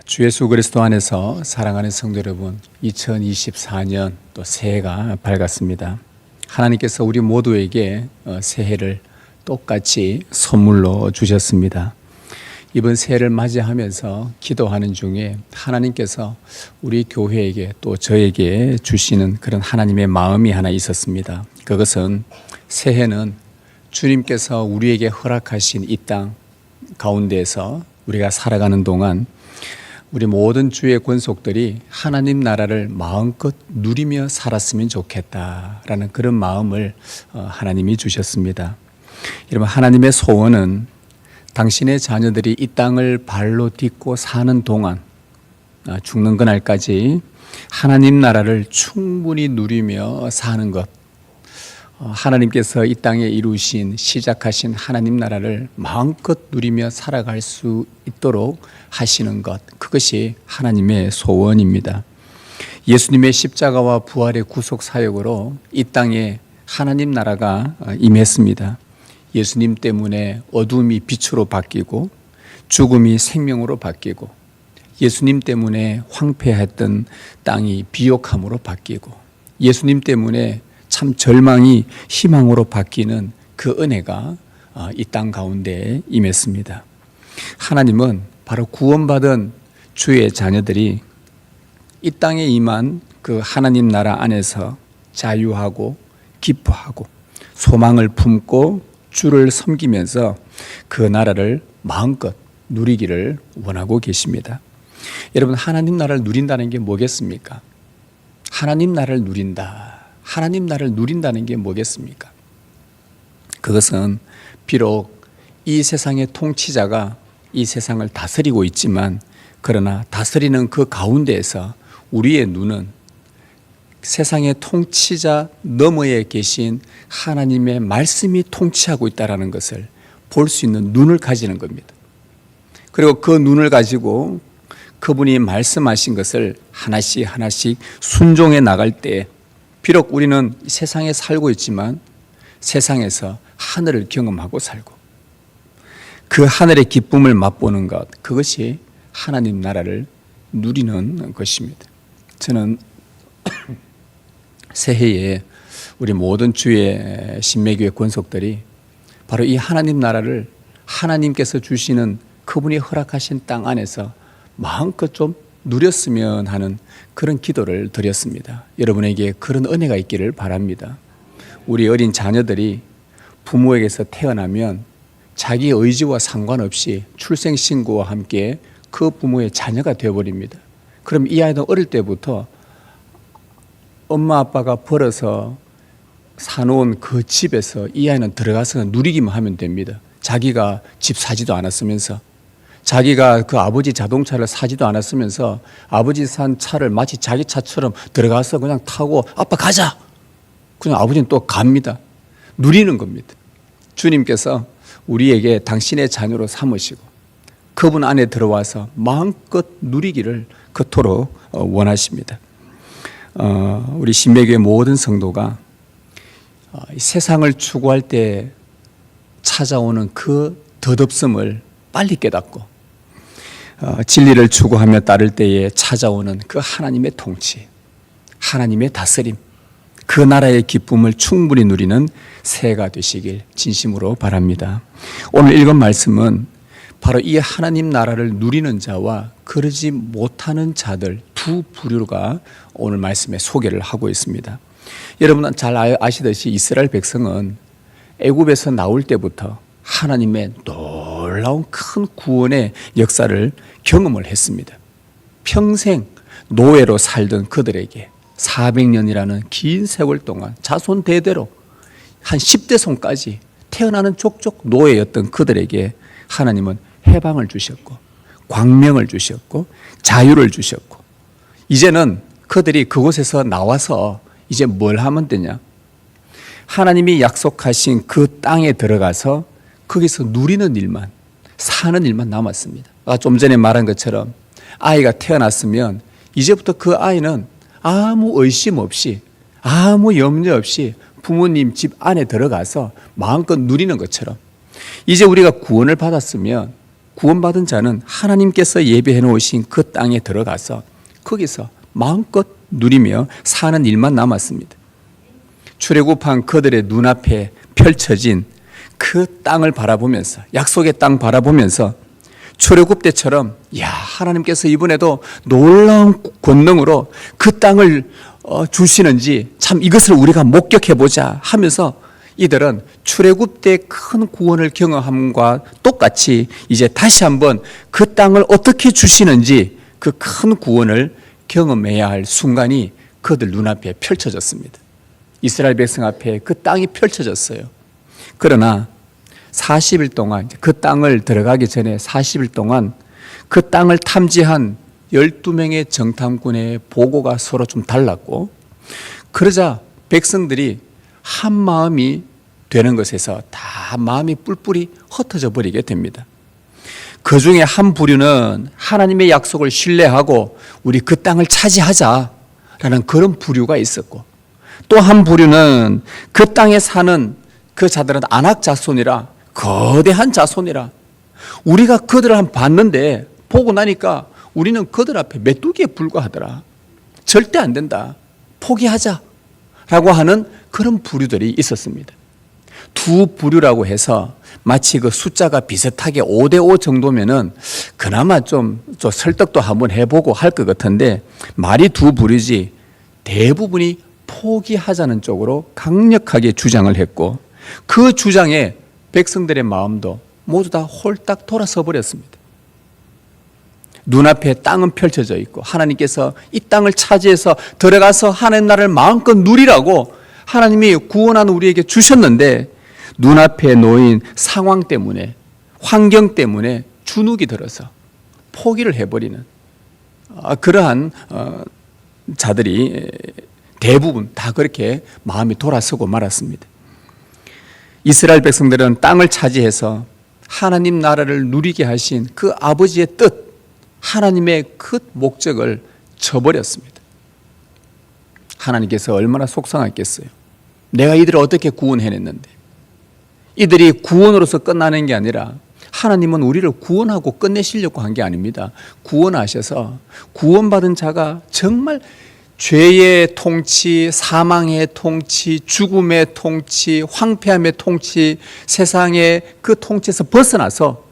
주 예수 그리스도 안에서 사랑하는 성도 여러분, 2024년 또 새해가 밝았습니다. 하나님께서 우리 모두에게 새해를 똑같이 선물로 주셨습니다. 이번 새해를 맞이하면서 기도하는 중에 하나님께서 우리 교회에게 또 저에게 주시는 그런 하나님의 마음이 하나 있었습니다. 그것은 새해는 주님께서 우리에게 허락하신 이 땅 가운데에서 우리가 살아가는 동안 우리 모든 주의 권속들이 하나님 나라를 마음껏 누리며 살았으면 좋겠다라는 그런 마음을 하나님이 주셨습니다. 여러분, 하나님의 소원은 당신의 자녀들이 이 땅을 발로 딛고 사는 동안 죽는 그날까지 하나님 나라를 충분히 누리며 사는 것, 하나님께서 이 땅에 이루신 시작하신 하나님 나라를 마음껏 누리며 살아갈 수 있도록 하시는 것, 그것이 하나님의 소원입니다. 예수님의 십자가와 부활의 구속 사역으로 이 땅에 하나님 나라가 임했습니다. 예수님 때문에 어둠이 빛으로 바뀌고 죽음이 생명으로 바뀌고, 예수님 때문에 황폐했던 땅이 비옥함으로 바뀌고, 예수님 때문에 참 절망이 희망으로 바뀌는 그 은혜가 이 땅 가운데 임했습니다. 하나님은 바로 구원받은 주의 자녀들이 이 땅에 임한 그 하나님 나라 안에서 자유하고 기뻐하고 소망을 품고 주를 섬기면서 그 나라를 마음껏 누리기를 원하고 계십니다. 여러분, 하나님 나라를 누린다는 게 뭐겠습니까? 하나님 나라를 누린다. 하나님 나라를 누린다는 게 뭐겠습니까? 그것은 비록 이 세상의 통치자가 이 세상을 다스리고 있지만, 그러나 다스리는 그 가운데에서 우리의 눈은 세상의 통치자 너머에 계신 하나님의 말씀이 통치하고 있다는 것을 볼 수 있는 눈을 가지는 겁니다. 그리고 그 눈을 가지고 그분이 말씀하신 것을 하나씩 하나씩 순종해 나갈 때, 비록 우리는 세상에 살고 있지만 세상에서 하늘을 경험하고 살고 그 하늘의 기쁨을 맛보는 것, 그것이 하나님 나라를 누리는 것입니다. 저는 새해에 우리 모든 주의 신매교회 권속들이 바로 이 하나님 나라를 하나님께서 주시는 그분이 허락하신 땅 안에서 마음껏 좀 누렸으면 하는 그런 기도를 드렸습니다. 여러분에게 그런 은혜가 있기를 바랍니다. 우리 어린 자녀들이 부모에게서 태어나면 자기 의지와 상관없이 출생신고와 함께 그 부모의 자녀가 되어버립니다. 그럼 이 아이는 어릴 때부터 엄마 아빠가 벌어서 사놓은 그 집에서 이 아이는 들어가서 누리기만 하면 됩니다. 자기가 집 사지도 않았으면서, 자기가 그 아버지 자동차를 사지도 않았으면서 아버지 산 차를 마치 자기 차처럼 들어가서 그냥 타고 아빠 가자! 그냥 아버지는 또 갑니다. 누리는 겁니다. 주님께서 우리에게 당신의 자녀로 삼으시고 그분 안에 들어와서 마음껏 누리기를 그토록 원하십니다. 우리 신매교회 모든 성도가 세상을 추구할 때 찾아오는 그 덧없음을 빨리 깨닫고 진리를 추구하며 따를 때에 찾아오는 그 하나님의 통치, 하나님의 다스림, 그 나라의 기쁨을 충분히 누리는 새해가 되시길 진심으로 바랍니다. 오늘 읽은 말씀은 바로 이 하나님 나라를 누리는 자와 그러지 못하는 자들 두 부류가 오늘 말씀에 소개를 하고 있습니다. 여러분 잘 아시듯이 이스라엘 백성은 애굽에서 나올 때부터 하나님의 놀라운 큰 구원의 역사를 경험을 했습니다. 평생 노예로 살던 그들에게 400년이라는 긴 세월 동안 자손 대대로 한 10대 손까지 태어나는 족족 노예였던 그들에게 하나님은 해방을 주셨고 광명을 주셨고 자유를 주셨고, 이제는 그들이 그곳에서 나와서 이제 뭘 하면 되냐? 하나님이 약속하신 그 땅에 들어가서 거기서 누리는 일만, 사는 일만 남았습니다. 좀 전에 말한 것처럼 아이가 태어났으면 이제부터 그 아이는 아무 의심 없이, 아무 염려 없이 부모님 집 안에 들어가서 마음껏 누리는 것처럼, 이제 우리가 구원을 받았으면 구원받은 자는 하나님께서 예배해 놓으신 그 땅에 들어가서 거기서 마음껏 누리며 사는 일만 남았습니다. 출애굽한 그들의 눈앞에 펼쳐진 그 땅을 바라보면서, 약속의 땅 바라보면서 출애굽 때처럼 하나님께서 이번에도 놀라운 권능으로 그 땅을 주시는지 참 이것을 우리가 목격해 보자 하면서 이들은 출애굽 때 큰 구원을 경험함과 똑같이 이제 다시 한번 그 땅을 어떻게 주시는지 그 큰 구원을 경험해야 할 순간이 그들 눈앞에 펼쳐졌습니다. 이스라엘 백성 앞에 그 땅이 펼쳐졌어요. 그러나 40일 동안, 그 땅을 들어가기 전에 40일 동안 그 땅을 탐지한 12명의 정탐꾼의 보고가 서로 좀 달랐고, 그러자 백성들이 한 마음이 되는 것에서 다 마음이 뿔뿔이 흩어져 버리게 됩니다. 그 중에 한 부류는 하나님의 약속을 신뢰하고 우리 그 땅을 차지하자라는 그런 부류가 있었고, 또 한 부류는 그 땅에 사는 그 자들은 아낙 자손이라 거대한 자손이라 우리가 그들을 한번 봤는데 보고 나니까 우리는 그들 앞에 메뚜기에 불과하더라. 절대 안 된다. 포기하자라고 하는 그런 부류들이 있었습니다. 두 부류라고 해서 마치 그 숫자가 비슷하게 5대5 정도면은 그나마 좀 설득도 한번 해보고 할 것 같은데 말이 두 부류지 대부분이 포기하자는 쪽으로 강력하게 주장을 했고, 그 주장에 백성들의 마음도 모두 다 홀딱 돌아서 버렸습니다. 눈앞에 땅은 펼쳐져 있고 하나님께서 이 땅을 차지해서 들어가서 하나님 나라를 마음껏 누리라고 하나님이 구원한 우리에게 주셨는데 눈앞에 놓인 상황 때문에, 환경 때문에 주눅이 들어서 포기를 해버리는 그러한 자들이 대부분 다 그렇게 마음이 돌아서고 말았습니다. 이스라엘 백성들은 땅을 차지해서 하나님 나라를 누리게 하신 그 아버지의 뜻, 하나님의 그 목적을 저버렸습니다. 하나님께서 얼마나 속상했겠어요. 내가 이들을 어떻게 구원해냈는데, 이들이 구원으로서 끝나는 게 아니라 하나님은 우리를 구원하고 끝내시려고 한 게 아닙니다. 구원하셔서 구원받은 자가 정말 죄의 통치, 사망의 통치, 죽음의 통치, 황폐함의 통치, 세상의 그 통치에서 벗어나서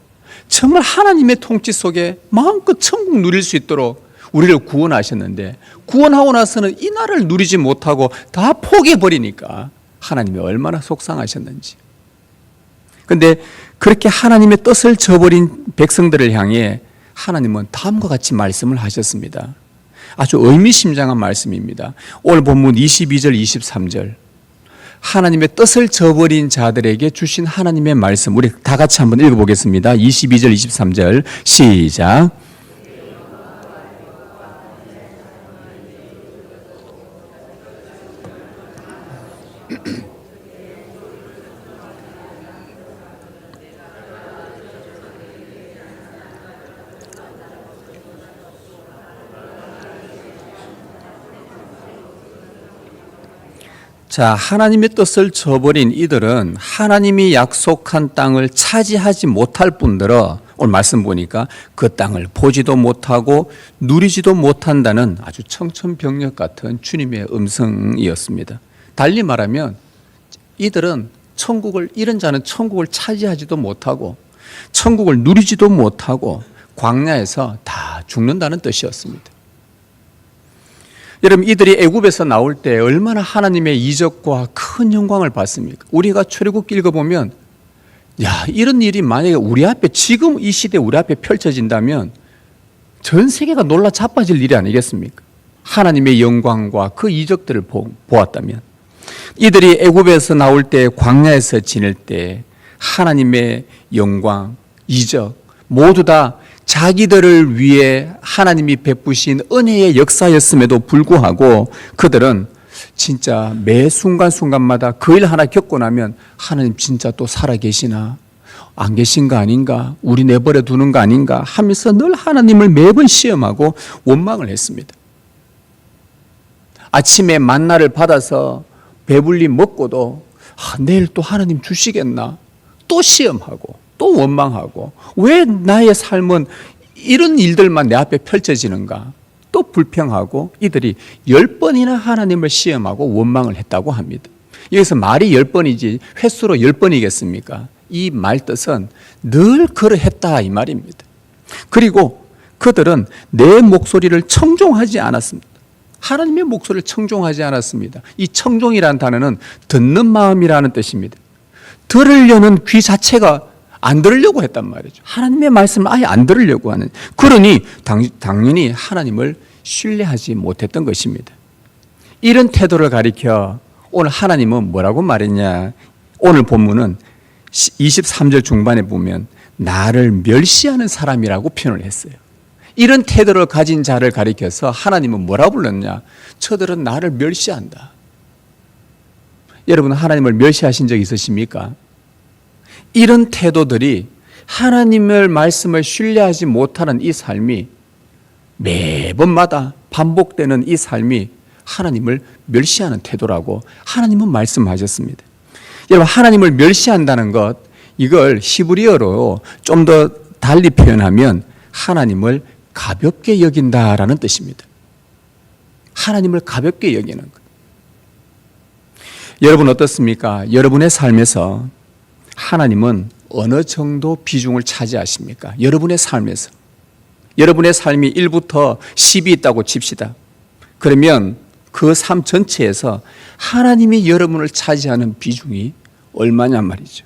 정말 하나님의 통치 속에 마음껏 천국 누릴 수 있도록 우리를 구원하셨는데, 구원하고 나서는 이 나라를 누리지 못하고 다 포기해버리니까 하나님이 얼마나 속상하셨는지. 그런데 그렇게 하나님의 뜻을 저버린 백성들을 향해 하나님은 다음과 같이 말씀을 하셨습니다. 아주 의미심장한 말씀입니다. 오늘 본문 22절 23절 하나님의 뜻을 저버린 자들에게 주신 하나님의 말씀, 우리 다 같이 한번 읽어보겠습니다. 22절 23절 시작. 자, 하나님의 뜻을 저버린 이들은 하나님이 약속한 땅을 차지하지 못할 뿐더러 오늘 말씀 보니까 그 땅을 보지도 못하고 누리지도 못한다는 아주 청천벽력 같은 주님의 음성이었습니다. 달리 말하면 이들은 이런 자는 천국을 차지하지도 못하고 천국을 누리지도 못하고 광야에서 다 죽는다는 뜻이었습니다. 여러분, 이들이 애굽에서 나올 때 얼마나 하나님의 이적과 큰 영광을 받습니까? 우리가 출애굽기 읽어보면 이런 일이 만약에 우리 앞에 지금 이 시대 우리 앞에 펼쳐진다면 전 세계가 놀라 자빠질 일이 아니겠습니까? 하나님의 영광과 그 이적들을 보았다면. 이들이 애굽에서 나올 때 광야에서 지낼 때 하나님의 영광, 이적 모두 다 자기들을 위해 하나님이 베푸신 은혜의 역사였음에도 불구하고 그들은 진짜 매 순간순간마다 그 일 하나 겪고 나면 하나님 진짜 또 살아계시나? 안 계신 거 아닌가? 우리 내버려 두는 거 아닌가? 하면서 늘 하나님을 매번 시험하고 원망을 했습니다. 아침에 만나를 받아서 배불리 먹고도 내일 또 하나님 주시겠나? 또 시험하고 또 원망하고 왜 나의 삶은 이런 일들만 내 앞에 펼쳐지는가 또 불평하고 이들이 10번이나 하나님을 시험하고 원망을 했다고 합니다. 여기서 말이 10번이지 횟수로 10번이겠습니까? 이 말 뜻은 늘 그러했다 이 말입니다. 그리고 그들은 내 목소리를 청종하지 않았습니다. 하나님의 목소리를 청종하지 않았습니다. 이 청종이라는 단어는 듣는 마음이라는 뜻입니다. 들으려는 귀 자체가 안 들으려고 했단 말이죠. 하나님의 말씀을 아예 안 들으려고 하는. 그러니 당연히 하나님을 신뢰하지 못했던 것입니다. 이런 태도를 가리켜 오늘 하나님은 뭐라고 말했냐. 오늘 본문은 23절 중반에 보면 나를 멸시하는 사람이라고 표현을 했어요. 이런 태도를 가진 자를 가리켜서 하나님은 뭐라고 불렀냐. 저들은 나를 멸시한다. 여러분 하나님을 멸시하신 적 있으십니까? 이런 태도들이 하나님의 말씀을 신뢰하지 못하는 이 삶이 매번마다 반복되는 이 삶이 하나님을 멸시하는 태도라고 하나님은 말씀하셨습니다. 여러분 하나님을 멸시한다는 것 이걸 히브리어로 좀 더 달리 표현하면 하나님을 가볍게 여긴다라는 뜻입니다. 하나님을 가볍게 여기는 것. 여러분 어떻습니까? 여러분의 삶에서 하나님은 어느 정도 비중을 차지하십니까? 여러분의 삶에서. 여러분의 삶이 1부터 10이 있다고 칩시다. 그러면 그 삶 전체에서 하나님이 여러분을 차지하는 비중이 얼마냐 말이죠.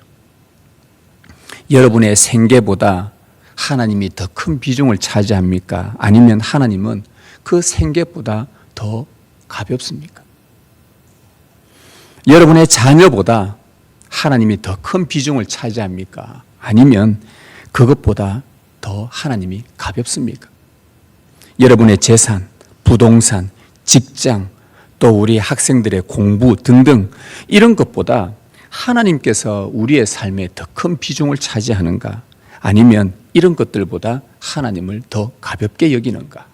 여러분의 생계보다 하나님이 더 큰 비중을 차지합니까? 아니면 하나님은 그 생계보다 더 가볍습니까? 여러분의 자녀보다 하나님이 더 큰 비중을 차지합니까? 아니면 그것보다 더 하나님이 가볍습니까? 여러분의 재산, 부동산, 직장, 또 우리 학생들의 공부 등등 이런 것보다 하나님께서 우리의 삶에 더 큰 비중을 차지하는가? 아니면 이런 것들보다 하나님을 더 가볍게 여기는가?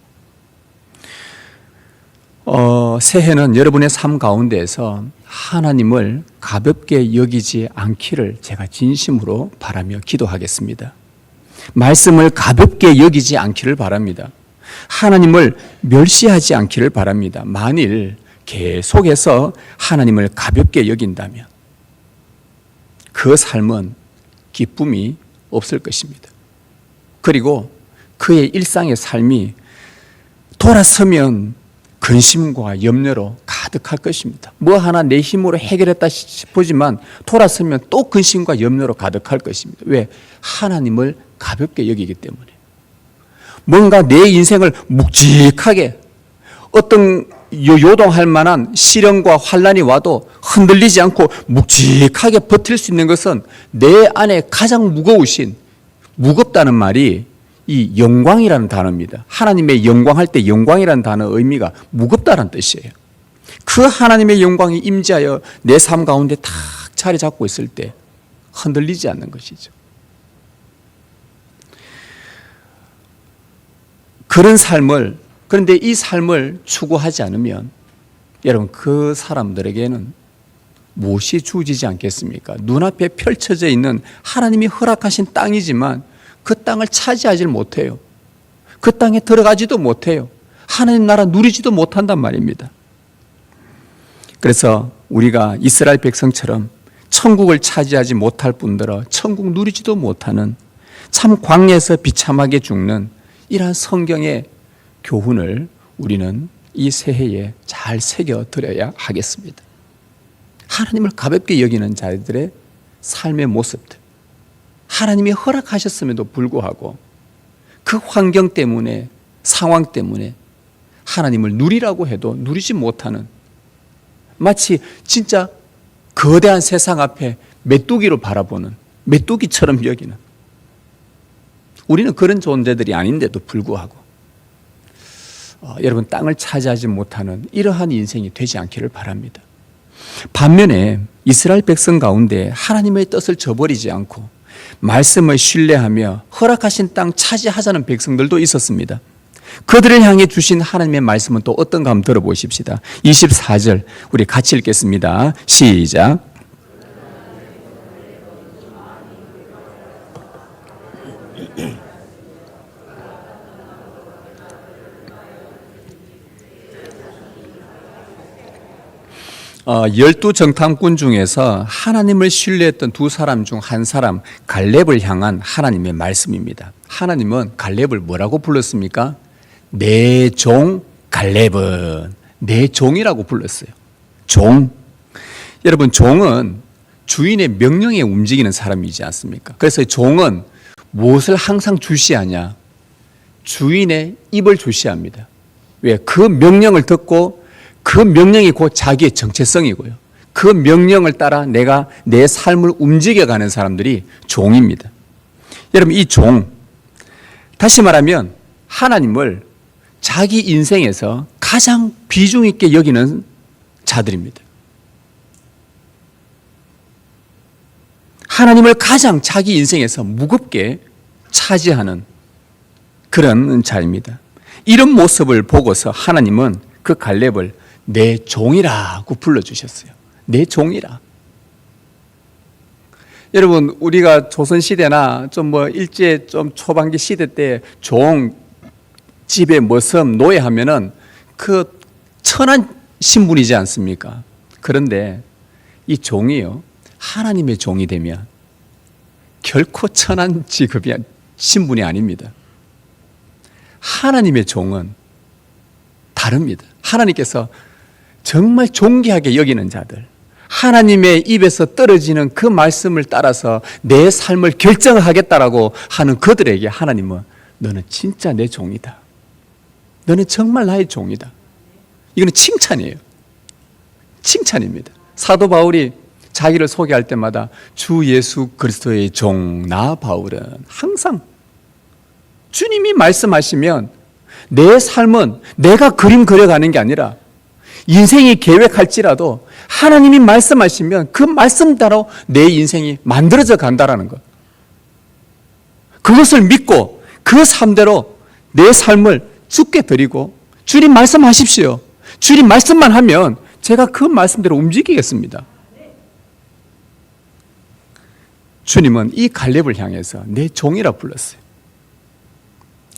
새해는 여러분의 삶 가운데에서 하나님을 가볍게 여기지 않기를 제가 진심으로 바라며 기도하겠습니다. 말씀을 가볍게 여기지 않기를 바랍니다. 하나님을 멸시하지 않기를 바랍니다. 만일 계속해서 하나님을 가볍게 여긴다면 그 삶은 기쁨이 없을 것입니다. 그리고 그의 일상의 삶이 돌아서면 근심과 염려로 가득할 것입니다. 뭐 하나 내 힘으로 해결했다 싶지만 돌아서면 또 근심과 염려로 가득할 것입니다. 왜? 하나님을 가볍게 여기기 때문에. 뭔가 내 인생을 묵직하게 어떤 요동할 만한 시련과 환난이 와도 흔들리지 않고 묵직하게 버틸 수 있는 것은 내 안에 가장 무겁다는 말이 이 영광이라는 단어입니다. 하나님의 영광할 때 영광이라는 단어 의미가 무겁다는 뜻이에요. 그 하나님의 영광이 임재하여 내 삶 가운데 탁 자리 잡고 있을 때 흔들리지 않는 것이죠. 그런데 이 삶을 추구하지 않으면 여러분 그 사람들에게는 무엇이 주어지지 않겠습니까? 눈앞에 펼쳐져 있는 하나님이 허락하신 땅이지만 그 땅을 차지하지 못해요. 그 땅에 들어가지도 못해요. 하나님 나라 누리지도 못한단 말입니다. 그래서 우리가 이스라엘 백성처럼 천국을 차지하지 못할 뿐더러 천국 누리지도 못하는 참 광야에서 비참하게 죽는 이러한 성경의 교훈을 우리는 이 새해에 잘 새겨드려야 하겠습니다. 하나님을 가볍게 여기는 자들의 삶의 모습들, 하나님이 허락하셨음에도 불구하고 그 환경 때문에, 상황 때문에 하나님을 누리라고 해도 누리지 못하는, 마치 진짜 거대한 세상 앞에 메뚜기로 바라보는, 메뚜기처럼 여기는, 우리는 그런 존재들이 아닌데도 불구하고 여러분 땅을 차지하지 못하는 이러한 인생이 되지 않기를 바랍니다. 반면에 이스라엘 백성 가운데 하나님의 뜻을 저버리지 않고 말씀을 신뢰하며 허락하신 땅 차지하자는 백성들도 있었습니다. 그들을 향해 주신 하나님의 말씀은 또 어떤가 한번 들어보십시다. 24절 우리 같이 읽겠습니다. 시작. 열두 정탐꾼 중에서 하나님을 신뢰했던 두 사람 중 한 사람 갈렙을 향한 하나님의 말씀입니다. 하나님은 갈렙을 뭐라고 불렀습니까? 내 종 갈렙은 내 종이라고 불렀어요. 종. 여러분, 종은 주인의 명령에 움직이는 사람이지 않습니까? 그래서 종은 무엇을 항상 주시하냐? 주인의 입을 주시합니다. 왜? 그 명령을 듣고 그 명령이 곧 자기의 정체성이고요. 그 명령을 따라 내가 내 삶을 움직여가는 사람들이 종입니다. 여러분, 이 종, 다시 말하면 하나님을 자기 인생에서 가장 비중 있게 여기는 자들입니다. 하나님을 가장 자기 인생에서 무겁게 차지하는 그런 자입니다. 이런 모습을 보고서 하나님은 그 갈렙을 내 종이라고 불러주셨어요. 내 종이라. 여러분, 우리가 조선시대나 일제 초반기 시대 때 종, 집에 머슴, 노예 하면은 그 천한 신분이지 않습니까? 그런데 이 종이요, 하나님의 종이 되면 결코 천한 직업이 신분이 아닙니다. 하나님의 종은 다릅니다. 하나님께서 정말 존귀하게 여기는 자들, 하나님의 입에서 떨어지는 그 말씀을 따라서 내 삶을 결정하겠다라고 하는 그들에게 하나님은 너는 진짜 내 종이다. 너는 정말 나의 종이다. 이거는 칭찬이에요. 칭찬입니다. 사도 바울이 자기를 소개할 때마다 주 예수 그리스도의 종 나 바울은 항상 주님이 말씀하시면 내 삶은 내가 그림 그려가는 게 아니라 인생이 계획할지라도 하나님이 말씀하시면 그 말씀대로 내 인생이 만들어져 간다라는 것. 그것을 믿고 그 삶대로 내 삶을 주께 드리고 주님 말씀하십시오. 주님 말씀만 하면 제가 그 말씀대로 움직이겠습니다. 주님은 이 갈렙을 향해서 내 종이라 불렀어요.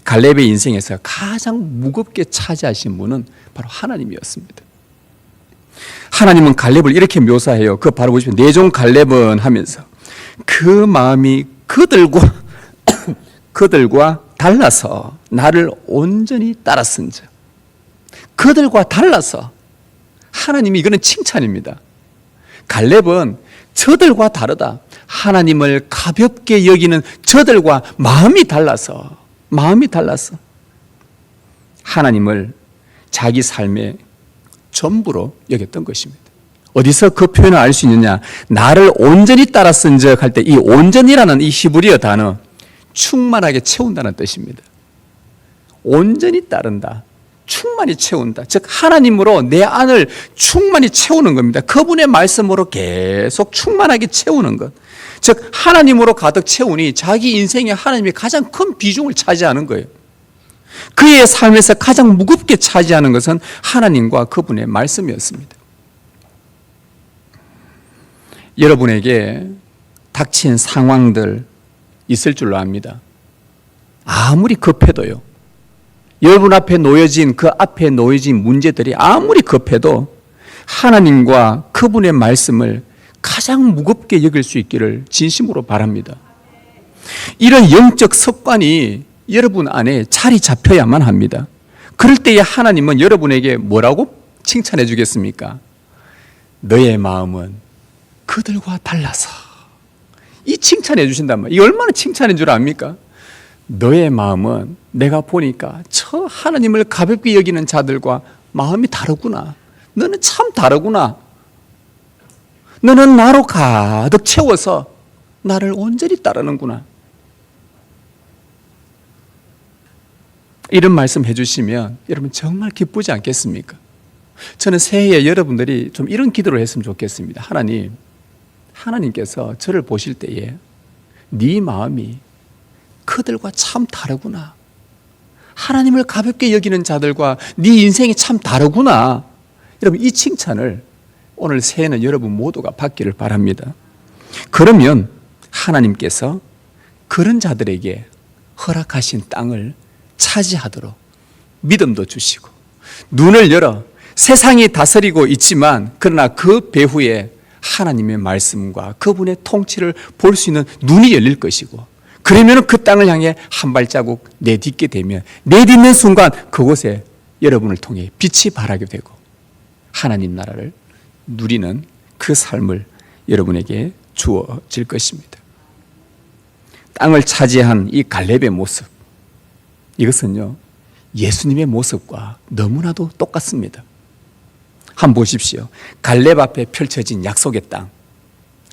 갈렙의 인생에서 가장 무겁게 차지하신 분은 바로 하나님이었습니다. 하나님은 갈렙을 이렇게 묘사해요. 그 바로 보시면 내 종 갈렙은 하면서 그 마음이 그들과 달라서 나를 온전히 따랐은즉. 그들과 달라서. 하나님이 이거는 칭찬입니다. 갈렙은 저들과 다르다. 하나님을 가볍게 여기는 저들과 마음이 달라서 하나님을 자기 삶의 전부로 여겼던 것입니다. 어디서 그 표현을 알 수 있느냐? 나를 온전히 따랐은즉 할 때 이 온전이라는 이 히브리어 단어 충만하게 채운다는 뜻입니다. 온전히 따른다. 충만히 채운다. 즉 하나님으로 내 안을 충만히 채우는 겁니다. 그분의 말씀으로 계속 충만하게 채우는 것. 즉 하나님으로 가득 채우니 자기 인생에 하나님이 가장 큰 비중을 차지하는 거예요. 그의 삶에서 가장 무겁게 차지하는 것은 하나님과 그분의 말씀이었습니다. 여러분에게 닥친 상황들 있을 줄로 압니다. 아무리 급해도요. 여러분 앞에 놓여진 그 앞에 놓여진 문제들이 아무리 급해도 하나님과 그분의 말씀을 가장 무겁게 여길 수 있기를 진심으로 바랍니다. 이런 영적 습관이 여러분 안에 자리 잡혀야만 합니다. 그럴 때에 하나님은 여러분에게 뭐라고 칭찬해 주겠습니까? 너의 마음은 그들과 달라서. 이 칭찬해 주신단 말이에요. 이 얼마나 칭찬인 줄 압니까? 너의 마음은 내가 보니까 저 하나님을 가볍게 여기는 자들과 마음이 다르구나. 너는 참 다르구나. 너는 나로 가득 채워서 나를 온전히 따르는구나. 이런 말씀 해주시면 여러분 정말 기쁘지 않겠습니까? 저는 새해에 여러분들이 좀 이런 기도를 했으면 좋겠습니다. 하나님께서 저를 보실 때에 네 마음이 그들과 참 다르구나. 하나님을 가볍게 여기는 자들과 네 인생이 참 다르구나. 여러분 이 칭찬을 오늘 새해는 여러분 모두가 받기를 바랍니다. 그러면 하나님께서 그런 자들에게 허락하신 땅을 차지하도록 믿음도 주시고 눈을 열어 세상이 다스리고 있지만 그러나 그 배후에 하나님의 말씀과 그분의 통치를 볼 수 있는 눈이 열릴 것이고, 그러면 그 땅을 향해 한 발자국 내딛게 되면 내딛는 순간 그곳에 여러분을 통해 빛이 발하게 되고 하나님 나라를 누리는 그 삶을 여러분에게 주어질 것입니다. 땅을 차지한 이 갈렙의 모습, 이것은요 예수님의 모습과 너무나도 똑같습니다. 한번 보십시오. 갈렙 앞에 펼쳐진 약속의 땅,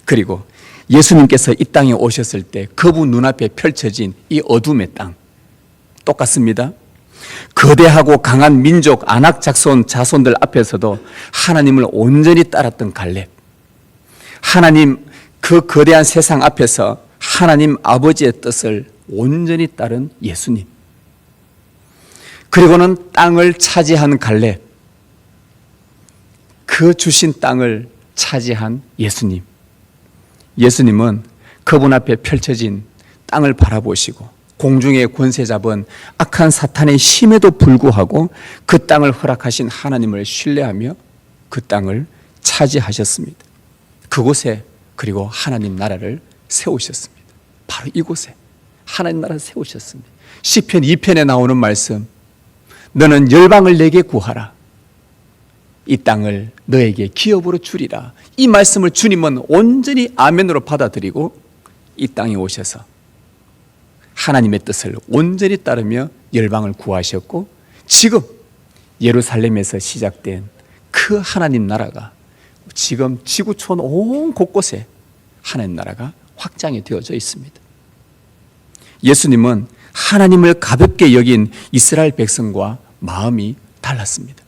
그리고 예수님께서 이 땅에 오셨을 때 그분 눈앞에 펼쳐진 이 어둠의 땅, 똑같습니다. 거대하고 강한 민족 아낙 자손들 앞에서도 하나님을 온전히 따랐던 갈렙, 하나님 그 거대한 세상 앞에서 하나님 아버지의 뜻을 온전히 따른 예수님, 그리고는 땅을 차지한 갈렙, 그 주신 땅을 차지한 예수님. 예수님은 그분 앞에 펼쳐진 땅을 바라보시고 공중의 권세 잡은 악한 사탄의 힘에도 불구하고 그 땅을 허락하신 하나님을 신뢰하며 그 땅을 차지하셨습니다. 그곳에 그리고 하나님 나라를 세우셨습니다. 바로 이곳에 하나님 나라를 세우셨습니다. 시편 2편에 나오는 말씀, 너는 열방을 내게 구하라, 이 땅을 너에게 기업으로 주리라. 이 말씀을 주님은 온전히 아멘으로 받아들이고 이 땅에 오셔서 하나님의 뜻을 온전히 따르며 열방을 구하셨고, 지금 예루살렘에서 시작된 그 하나님 나라가 지금 지구촌 온 곳곳에 하나님 나라가 확장이 되어져 있습니다. 예수님은 하나님을 가볍게 여긴 이스라엘 백성과 마음이 달랐습니다.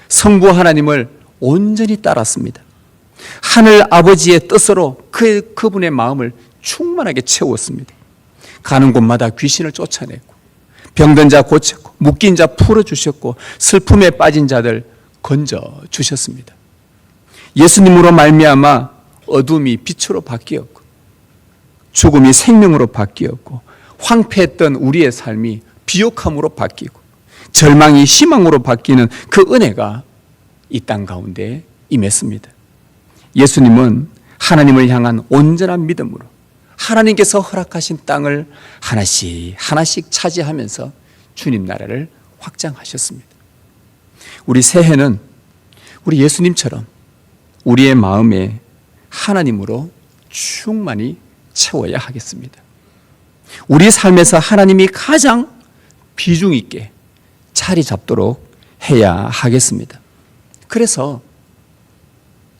성부 하나님을 온전히 따랐습니다. 하늘 아버지의 뜻으로 그분의 마음을 충만하게 채웠습니다. 가는 곳마다 귀신을 쫓아내고 병든 자 고쳤고 묶인 자 풀어주셨고 슬픔에 빠진 자들 건져주셨습니다. 예수님으로 말미암아 어둠이 빛으로 바뀌었고 죽음이 생명으로 바뀌었고 황폐했던 우리의 삶이 비옥함으로 바뀌고 절망이 희망으로 바뀌는 그 은혜가 이 땅 가운데 임했습니다. 예수님은 하나님을 향한 온전한 믿음으로 하나님께서 허락하신 땅을 하나씩 하나씩 차지하면서 주님 나라를 확장하셨습니다. 우리 새해는 우리 예수님처럼 우리의 마음에 하나님으로 충만히 채워야 하겠습니다. 우리 삶에서 하나님이 가장 비중 있게 자리 잡도록 해야 하겠습니다. 그래서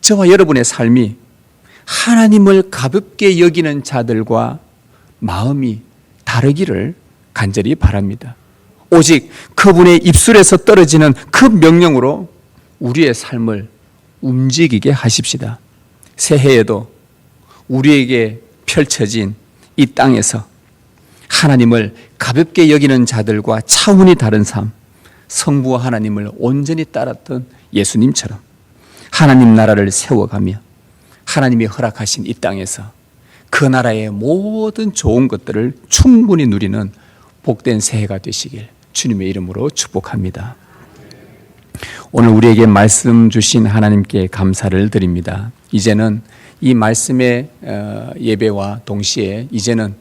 저와 여러분의 삶이 하나님을 가볍게 여기는 자들과 마음이 다르기를 간절히 바랍니다. 오직 그분의 입술에서 떨어지는 그 명령으로 우리의 삶을 움직이게 하십시다. 새해에도 우리에게 펼쳐진 이 땅에서 하나님을 가볍게 여기는 자들과 차원이 다른 삶, 성부 하나님을 온전히 따랐던 예수님처럼 하나님 나라를 세워가며 하나님이 허락하신 이 땅에서 그 나라의 모든 좋은 것들을 충분히 누리는 복된 새해가 되시길 주님의 이름으로 축복합니다. 오늘 우리에게 말씀 주신 하나님께 감사를 드립니다. 이제는 이 말씀의 예배와 동시에 이제는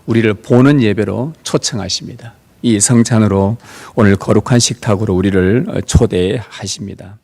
우리를 보는 예배로 초청하십니다. 이 성찬으로 오늘 거룩한 식탁으로 우리를 초대하십니다.